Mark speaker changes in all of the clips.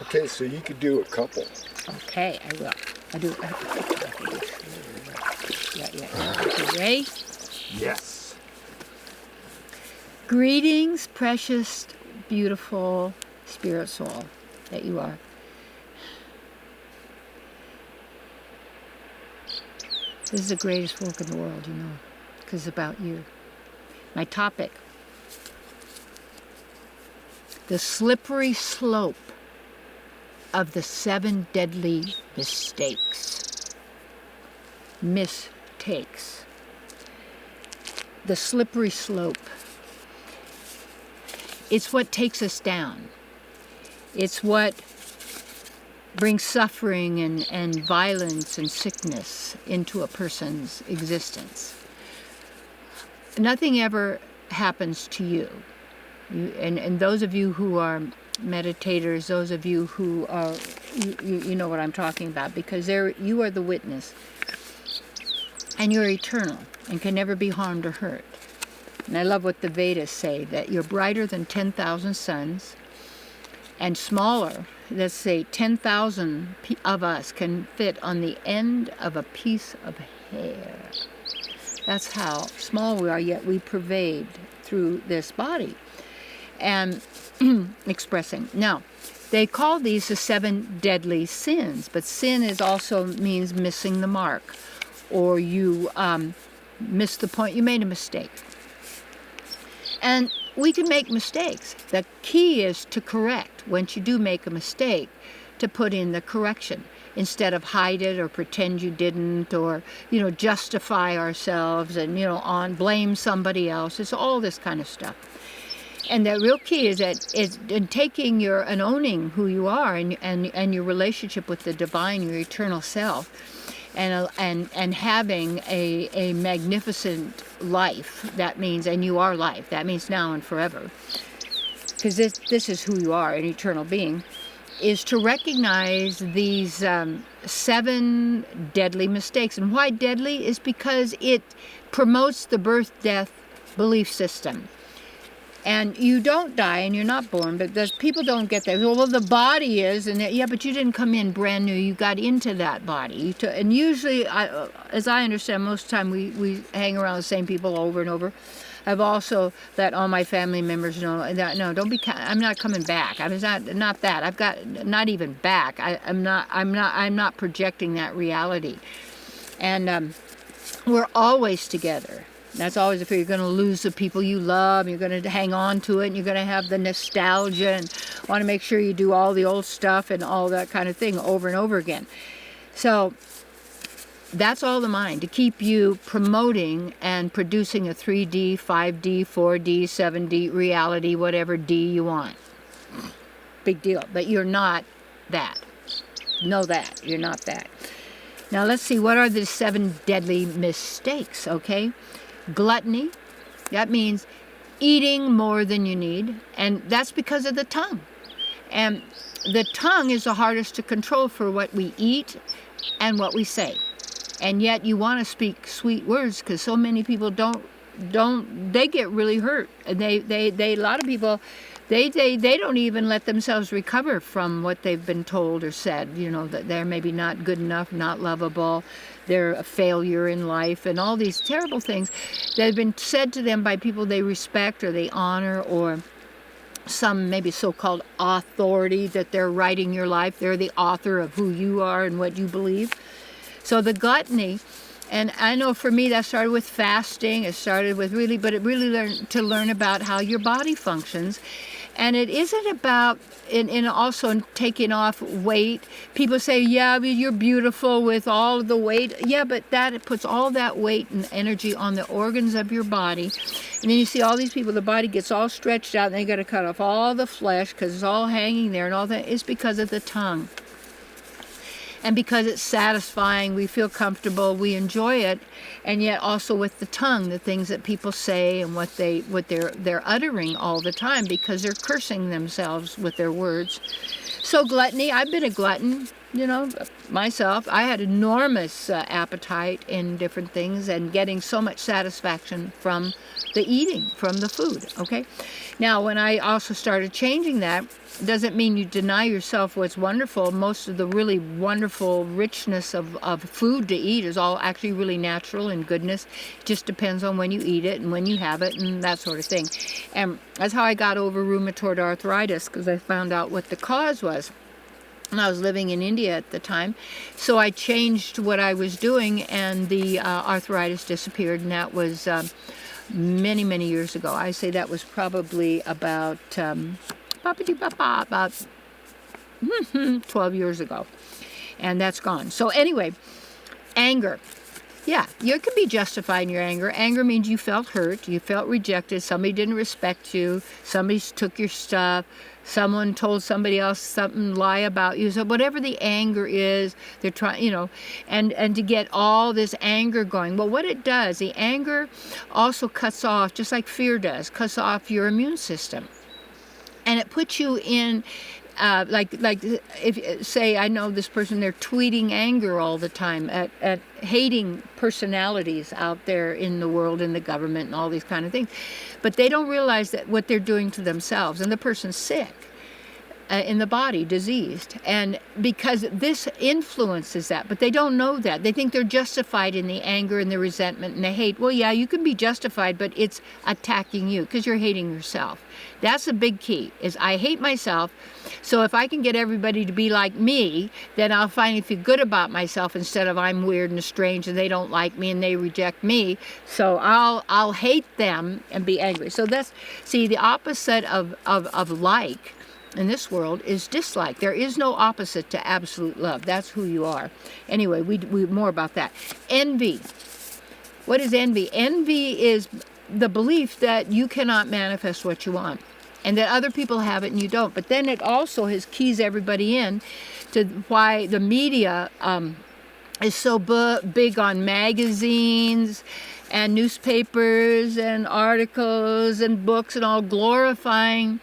Speaker 1: Okay, so you could do a couple.
Speaker 2: Okay, I will. I do. Yeah. Okay, ready?
Speaker 1: Yes.
Speaker 2: Greetings, precious, beautiful spirit soul that you are. This is the greatest work in the world, you know, because it's about you. My topic: the slippery slope of the 7 deadly mistakes. Mistakes. The slippery slope. It's what takes us down. It's what brings suffering and violence and sickness into a person's existence. Nothing ever happens to you. And those of you who are meditators, those of you who are, you know what I'm talking about, because you are the witness. And you're eternal and can never be harmed or hurt. And I love what the Vedas say, that you're brighter than 10,000 suns and smaller. Let's say 10,000 of us can fit on the end of a piece of hair. That's how small we are, yet we pervade through this body and expressing. Now, they call these the 7 deadly sins, but sin is also means missing the mark, or you missed the point, you made a mistake. And we can make mistakes. The key is to correct. Once you do make a mistake, to put in the correction instead of hide it or pretend you didn't, or, you know, justify ourselves and, you know, blame somebody else. It's all this kind of stuff. And the real key is that it's in taking and owning who you are and your relationship with the divine, your eternal self, and having a magnificent life. That means, and you are life. That means now and forever. Because this is who you are, an eternal being, is to recognize these 7 deadly mistakes. And why deadly is because it promotes the birth-death belief system. And you don't die and you're not born, but people don't get that. Well, the body is, and yeah, but you didn't come in brand new. You got into that body. And usually, as I understand, most of the time we hang around the same people over and over. I've also let all my family members know that no, don't be. I'm not coming back. I'm not that. I've got not even back. I'm not projecting that reality. And we're always together. That's always the fear. You're going to lose the people you love. You're going to hang on to it, and you're going to have the nostalgia and want to make sure you do all the old stuff and all that kind of thing over and over again. So that's all the mind, to keep you promoting and producing a 3D, 5D, 4D, 7D reality, whatever D you want. Big deal. But you're not that. Know that. You're not that. Now let's see, what are the 7 deadly mistakes, okay? Gluttony, that means eating more than you need, and that's because of the tongue. And the tongue is the hardest to control for what we eat and what we say. And yet you want to speak sweet words, because so many people don't, they get really hurt. And they a lot of people, they don't even let themselves recover from what they've been told or said, you know, that they're maybe not good enough, not lovable, they're a failure in life, and all these terrible things that have been said to them by people they respect or they honor, or some maybe so-called authority that they're writing your life. They're the author of who you are and what you believe. So the gluttony, and I know for me that started with fasting. It started with learn about how your body functions. And it isn't about, in also taking off weight. People say, yeah, I mean, you're beautiful with all of the weight. Yeah, but it puts all that weight and energy on the organs of your body. And then you see all these people, the body gets all stretched out, and they got to cut off all the flesh because it's all hanging there, and all that is because of the tongue. And because it's satisfying, we feel comfortable, we enjoy it, and yet also with the tongue, the things that people say and what they're uttering all the time, because they're cursing themselves with their words. So gluttony, I've been a glutton. myself, I had enormous appetite in different things and getting so much satisfaction from the eating, from the food, okay? Now, when I also started changing that, doesn't mean you deny yourself what's wonderful. Most of the really wonderful richness of food to eat is all actually really natural and goodness. It just depends on when you eat it and when you have it and that sort of thing. And that's how I got over rheumatoid arthritis, because I found out what the cause was. And I was living in India at the time. So I changed what I was doing, and the arthritis disappeared, and that was many, many years ago. I say that was probably about 12 years ago. And that's gone. So anyway, anger. Yeah, you can be justified in your anger. Anger means you felt hurt, you felt rejected, somebody didn't respect you, somebody took your stuff, someone told somebody else something, lie about you. So whatever the anger is, they're trying, and to get all this anger going. Well, what it does, the anger also cuts off, just like fear does, cuts off your immune system. And it puts you in, like if say I know this person, they're tweeting anger all the time at hating personalities out there in the world, in the government, and all these kind of things, but they don't realize that what they're doing to themselves, and the person's sick in the body, diseased, and because this influences that, but they don't know that. They think they're justified in the anger and the resentment and the hate. Well, yeah, you can be justified, but it's attacking you because you're hating yourself. That's a big key, is I hate myself, so if I can get everybody to be like me, then I'll finally feel good about myself instead of I'm weird and strange and they don't like me and they reject me, so I'll hate them and be angry. So that's, see, the opposite of like in this world is dislike. There is no opposite to absolute love. That's who you are. Anyway, we more about that. Envy. What is envy? Envy is the belief that you cannot manifest what you want, and that other people have it and you don't. But then it also keys everybody in to why the media is so big on magazines and newspapers and articles and books and all glorifying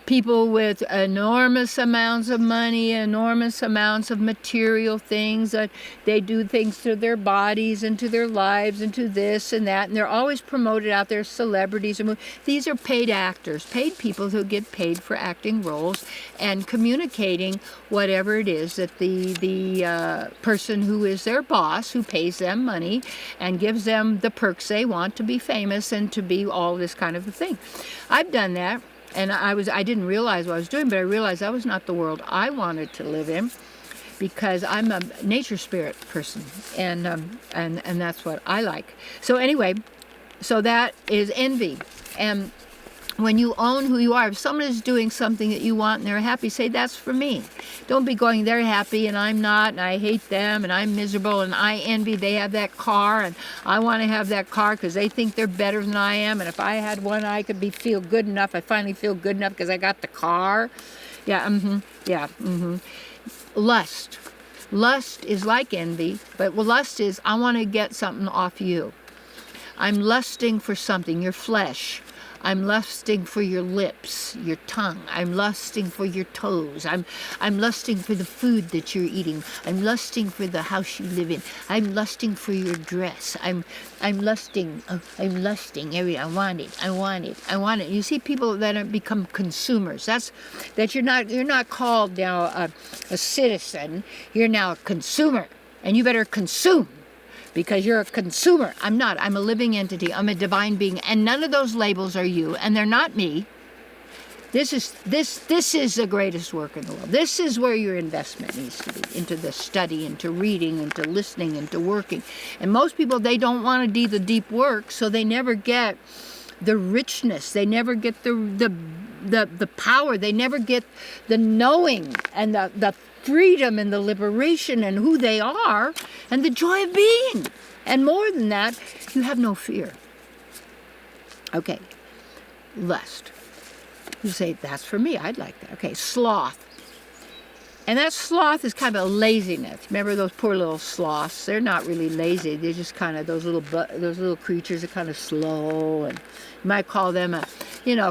Speaker 2: people with enormous amounts of money, enormous amounts of material things, that they do things to their bodies and to their lives and to this and that, and they're always promoted out there, celebrities. And these are paid actors, paid people who get paid for acting roles and communicating whatever it is that the person who is their boss, who pays them money and gives them the perks they want to be famous and to be all this kind of a thing. I've done that. And I didn't realize what I was doing, but I realized that was not the world I wanted to live in, because I'm a nature spirit person, and that's what I like. So anyway, so that is envy. And when you own who you are, if someone is doing something that you want and they're happy, say, that's for me. Don't be going, they're happy and I'm not, and I hate them and I'm miserable and I envy they have that car and I want to have that car because they think they're better than I am, and if I had one I could feel good enough. I finally feel good enough because I got the car. Lust. Lust is like envy, but lust is, I want to get something off you. I'm lusting for something, your flesh. I'm lusting for your lips, your tongue. I'm lusting for your toes. I'm lusting for the food that you're eating. I'm lusting for the house you live in. I'm lusting for your dress. I'm lusting. I'm lusting. I want it. I want it. I want it. You see people that have become consumers. You're not called now a citizen. You're now a consumer, and you better consume. Because you're a consumer. I'm not. I'm a living entity. I'm a divine being. And none of those labels are you, and they're not me. This is the greatest work in the world. This is where your investment needs to be, into the study, into reading, into listening, into working. And most people, they don't want to do the deep work, so they never get the richness. They never get the power. They never get the knowing and the freedom and the liberation and who they are and the joy of being. And more than that, you have no fear. Okay, lust. You say, that's for me, I'd like that. Okay, sloth. And that sloth is kind of a laziness. Remember those poor little sloths? They're not really lazy. They're just kind of those little creatures are kind of slow, and you might call them a,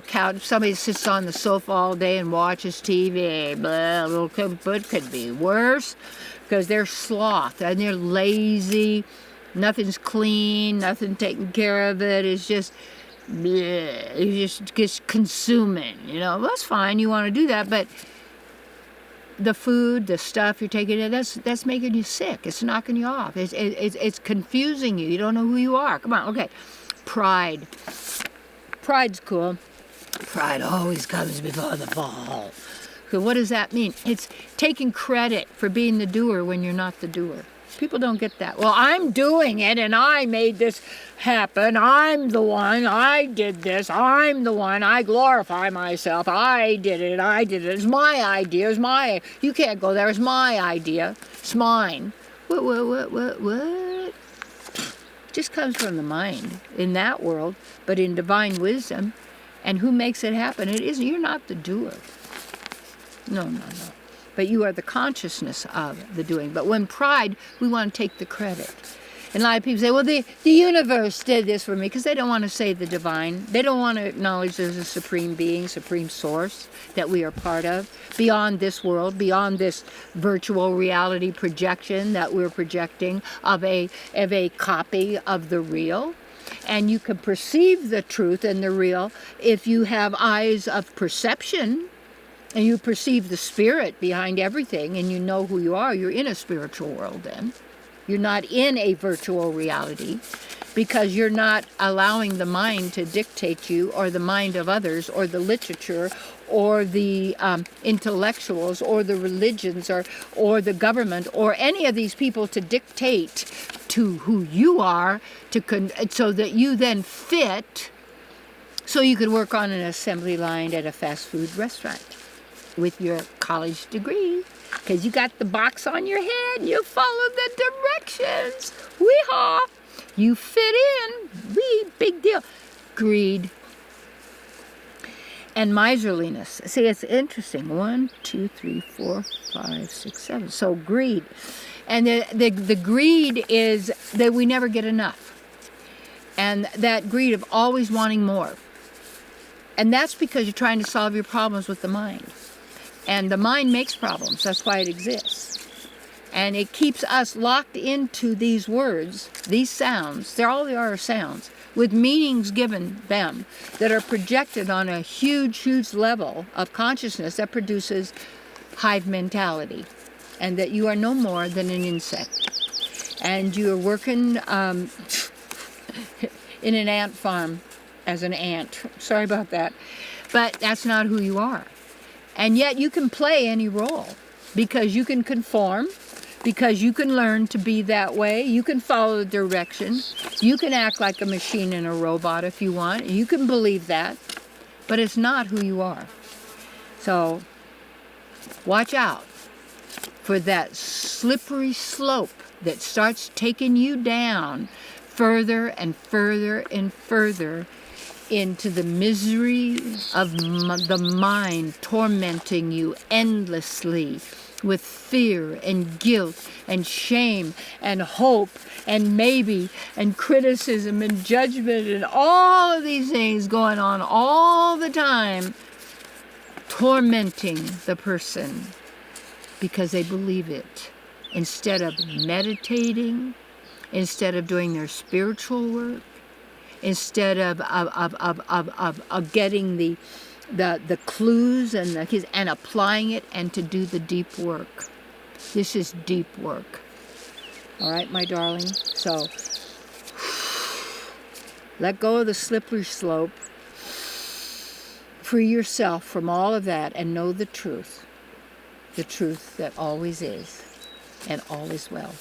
Speaker 2: couch. Somebody sits on the sofa all day and watches TV. Blah, but could be worse because they're sloth and they're lazy. Nothing's clean. Nothing taken care of it. It's just bleh, you just consuming. That's fine. You want to do that, but the food, the stuff you're taking in, that's making you sick. It's knocking you off. It's confusing you. You don't know who you are. Come on, okay. Pride. Pride's cool. Pride always comes before the fall. So what does that mean? It's taking credit for being the doer when you're not the doer. People don't get that. Well, I'm doing it and I made this happen. I'm the one. I did this. I'm the one. I glorify myself. I did it. It's my idea. You can't go there. It's my idea. It's mine. What? Just comes from the mind in that world, but in divine wisdom. And who makes it happen? It isn't. You're not the doer. No. But you are the consciousness of the doing. But when pride, we want to take the credit. And a lot of people say, well, the universe did this for me, because they don't want to say the divine. They don't want to acknowledge there's a supreme being, supreme source that we are part of, beyond this world, beyond this virtual reality projection that we're projecting of a copy of the real. And you can perceive the truth and the real if you have eyes of perception. And you perceive the spirit behind everything, and you know who you are. You're in a spiritual world then. You're not in a virtual reality, because you're not allowing the mind to dictate you, or the mind of others, or the literature, or the intellectuals, or the religions, or the government, or any of these people to dictate to who you are, so that you then fit, so you could work on an assembly line at a fast food restaurant with your college degree, because you got the box on your head, you follow the directions, wee-haw, you fit in, big deal. Greed and miserliness. See, it's interesting. 1, 2, 3, 4, 5, 6, 7. So greed. And the greed is that we never get enough. And that greed of always wanting more. And that's because you're trying to solve your problems with the mind. And the mind makes problems. That's why it exists. And it keeps us locked into these words, these sounds. All they are sounds, with meanings given them that are projected on a huge level of consciousness that produces hive mentality. And that you are no more than an insect. And you are working in an ant farm as an ant. Sorry about that. But that's not who you are. And yet you can play any role, because you can conform, because you can learn to be that way. You can follow the direction. You can act like a machine and a robot if you want. You can believe that, but it's not who you are. So watch out for that slippery slope that starts taking you down further and further and further into the misery of the mind, tormenting you endlessly with fear and guilt and shame and hope and maybe and criticism and judgment and all of these things going on all the time, tormenting the person because they believe it. Instead of meditating, instead of doing their spiritual work, instead of getting the clues and applying it, and to do the deep work. This is deep work. All right, my darling? So let go of the slippery slope. Free yourself from all of that and know the truth that always is and all is well.